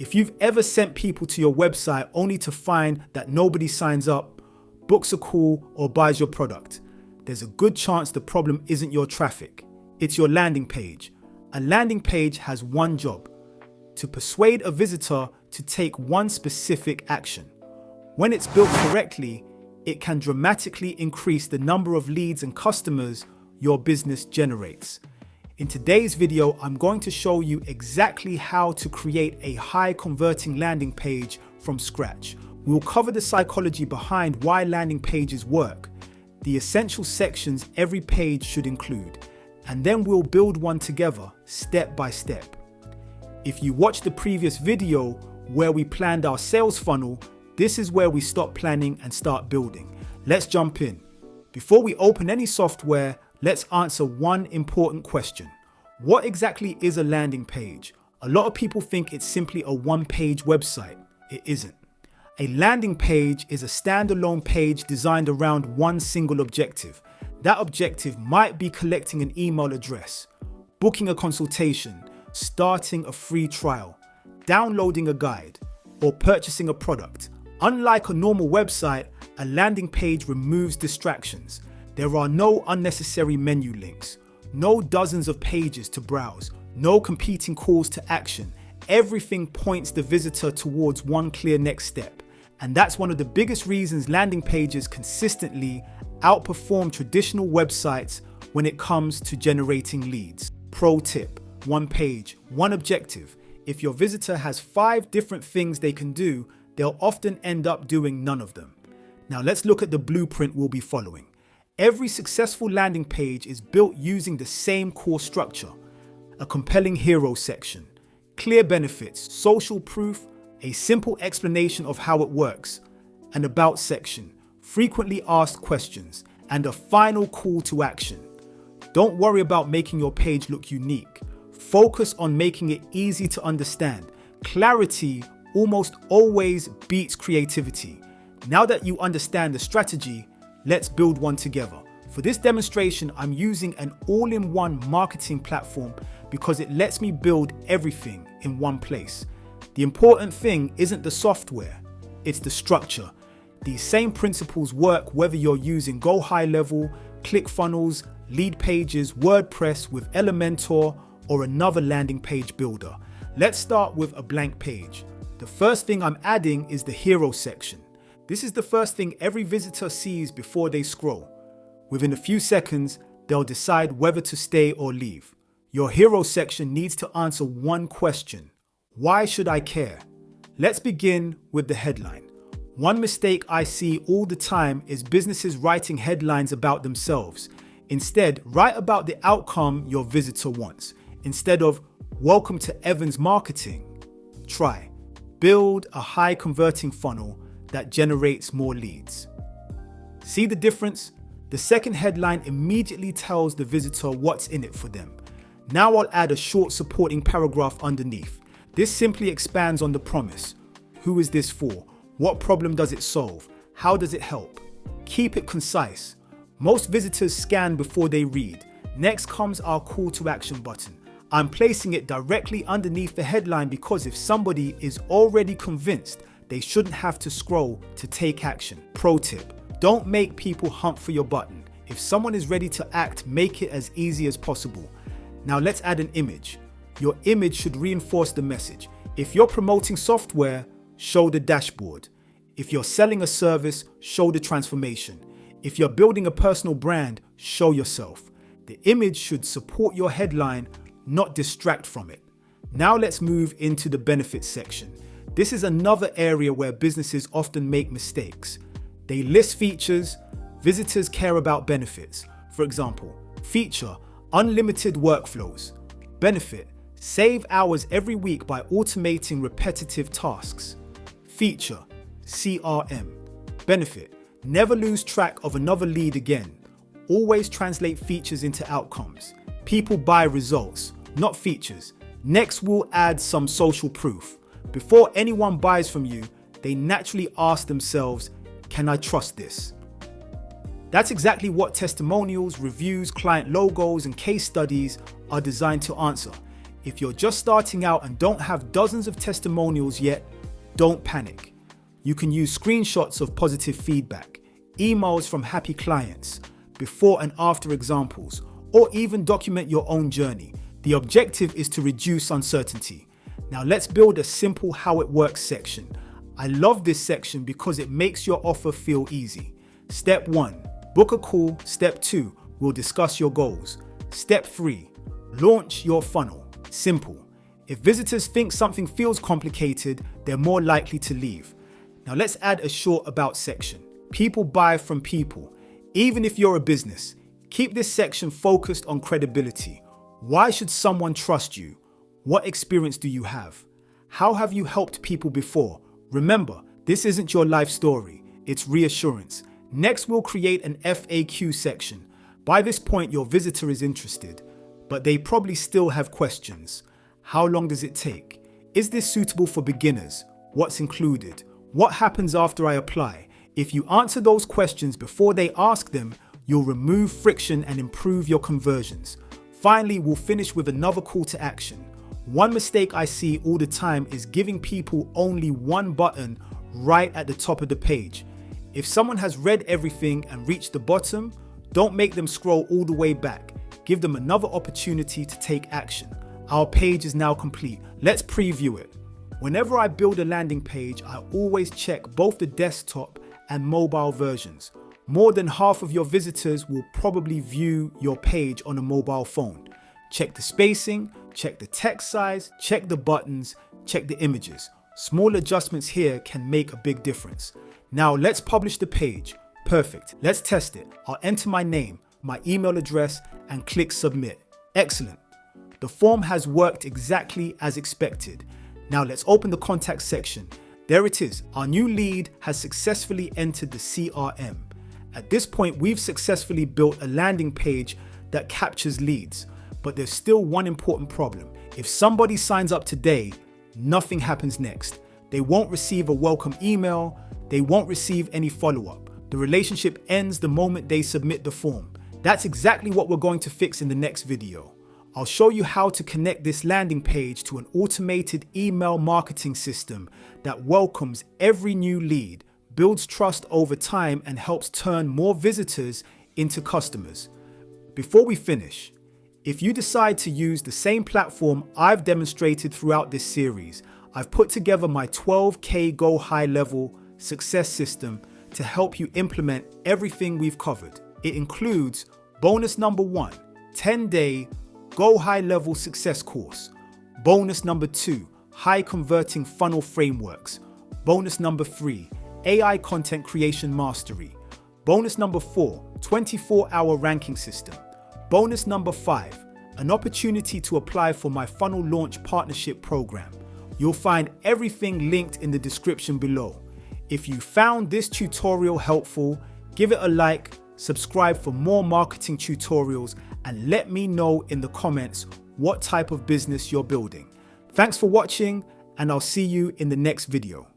If you've ever sent people to your website only to find that nobody signs up, books a call, or buys your product, there's a good chance the problem isn't your traffic. It's your landing page. A landing page has one job: to persuade a visitor to take one specific action. When it's built correctly, it can dramatically increase the number of leads and customers your business generates. In today's video, I'm going to show you exactly how to create a high converting landing page from scratch. We'll cover the psychology behind why landing pages work, the essential sections every page should include, and then we'll build one together step by step. If you watched the previous video where we planned our sales funnel, this is where we stop planning and start building. Let's jump in. Before we open any software, let's answer one important question. What exactly is a landing page? A lot of people think it's simply a one-page website. It isn't. A landing page is a standalone page designed around one single objective. That objective might be collecting an email address, booking a consultation, starting a free trial, downloading a guide, or purchasing a product. Unlike a normal website, a landing page removes distractions. There are no unnecessary menu links, no dozens of pages to browse, no competing calls to action. Everything points the visitor towards one clear next step. And that's one of the biggest reasons landing pages consistently outperform traditional websites when it comes to generating leads. Pro tip: one page, one objective. If your visitor has 5 different things they can do, they'll often end up doing none of them. Now let's look at the blueprint we'll be following. Every successful landing page is built using the same core structure: a compelling hero section, clear benefits, social proof, a simple explanation of how it works, an about section, frequently asked questions, and a final call to action. Don't worry about making your page look unique. Focus on making it easy to understand. Clarity almost always beats creativity. Now that you understand the strategy, let's build one together. For this demonstration, I'm using an all-in-one marketing platform because it lets me build everything in one place. The important thing isn't the software, it's the structure. These same principles work whether you're using Go High Level, ClickFunnels, Lead Pages, WordPress with Elementor, or another landing page builder. Let's start with a blank page. The first thing I'm adding is the hero section. This is the first thing every visitor sees before they scroll. Within a few seconds, they'll decide whether to stay or leave. Your hero section needs to answer one question: why should I care? Let's begin with the headline. One mistake I see all the time is businesses writing headlines about themselves. Instead, write about the outcome your visitor wants. Instead of "Welcome to Evans Marketing," try "Build a high converting funnel that generates more leads." See the difference? The second headline immediately tells the visitor what's in it for them. Now I'll add a short supporting paragraph underneath. This simply expands on the promise. Who is this for? What problem does it solve? How does it help? Keep it concise. Most visitors scan before they read. Next comes our call to action button. I'm placing it directly underneath the headline because if somebody is already convinced, they shouldn't have to scroll to take action. Pro tip: don't make people hunt for your button. If someone is ready to act, make it as easy as possible. Now let's add an image. Your image should reinforce the message. If you're promoting software, show the dashboard. If you're selling a service, show the transformation. If you're building a personal brand, show yourself. The image should support your headline, not distract from it. Now let's move into the benefits section. This is another area where businesses often make mistakes. They list features. Visitors care about benefits. For example, feature: unlimited workflows. Benefit: save hours every week by automating repetitive tasks. Feature: CRM. Benefit: never lose track of another lead again. Always translate features into outcomes. People buy results, not features. Next, we'll add some social proof. Before anyone buys from you, they naturally ask themselves, can I trust this? That's exactly what testimonials, reviews, client logos, and case studies are designed to answer. If you're just starting out and don't have dozens of testimonials yet, don't panic. You can use screenshots of positive feedback, emails from happy clients, before and after examples, or even document your own journey. The objective is to reduce uncertainty. Now let's build a simple how it works section. I love this section because it makes your offer feel easy. Step 1, book a call. Step 2, we'll discuss your goals. Step 3, launch your funnel. Simple. If visitors think something feels complicated, they're more likely to leave. Now let's add a short about section. People buy from people. Even if you're a business, keep this section focused on credibility. Why should someone trust you? What experience do you have? How have you helped people before? Remember, this isn't your life story, it's reassurance. Next, we'll create an FAQ section. By this point, your visitor is interested, but they probably still have questions. How long does it take? Is this suitable for beginners? What's included? What happens after I apply? If you answer those questions before they ask them, you'll remove friction and improve your conversions. Finally, we'll finish with another call to action. One mistake I see all the time is giving people only one button right at the top of the page. If someone has read everything and reached the bottom, don't make them scroll all the way back. Give them another opportunity to take action. Our page is now complete. Let's preview it. Whenever I build a landing page, I always check both the desktop and mobile versions. More than half of your visitors will probably view your page on a mobile phone. Check the spacing, check the text size, check the buttons, check the images. Small adjustments here can make a big difference. Now let's publish the page. Perfect. Let's test it. I'll enter my name, my email address, and click submit. Excellent. The form has worked exactly as expected. Now let's open the contact section. There it is. Our new lead has successfully entered the CRM. At this point, we've successfully built a landing page that captures leads. But there's still one important problem. If somebody signs up today, nothing happens next. They won't receive a welcome email. They won't receive any follow-up. The relationship ends the moment they submit the form. That's exactly what we're going to fix in the next video. I'll show you how to connect this landing page to an automated email marketing system that welcomes every new lead, builds trust over time, and helps turn more visitors into customers. Before we finish, if you decide to use the same platform I've demonstrated throughout this series, I've put together my 12K Go High Level success system to help you implement everything we've covered. It includes bonus number 1, 10-day Go High Level Success course. Bonus number 2, high converting funnel frameworks. Bonus number 3, AI content creation mastery. Bonus number 4, 24-hour ranking system. Bonus number 5, an opportunity to apply for my funnel launch partnership program. You'll find everything linked in the description below. If you found this tutorial helpful, give it a like, subscribe for more marketing tutorials, and let me know in the comments what type of business you're building. Thanks for watching, and I'll see you in the next video.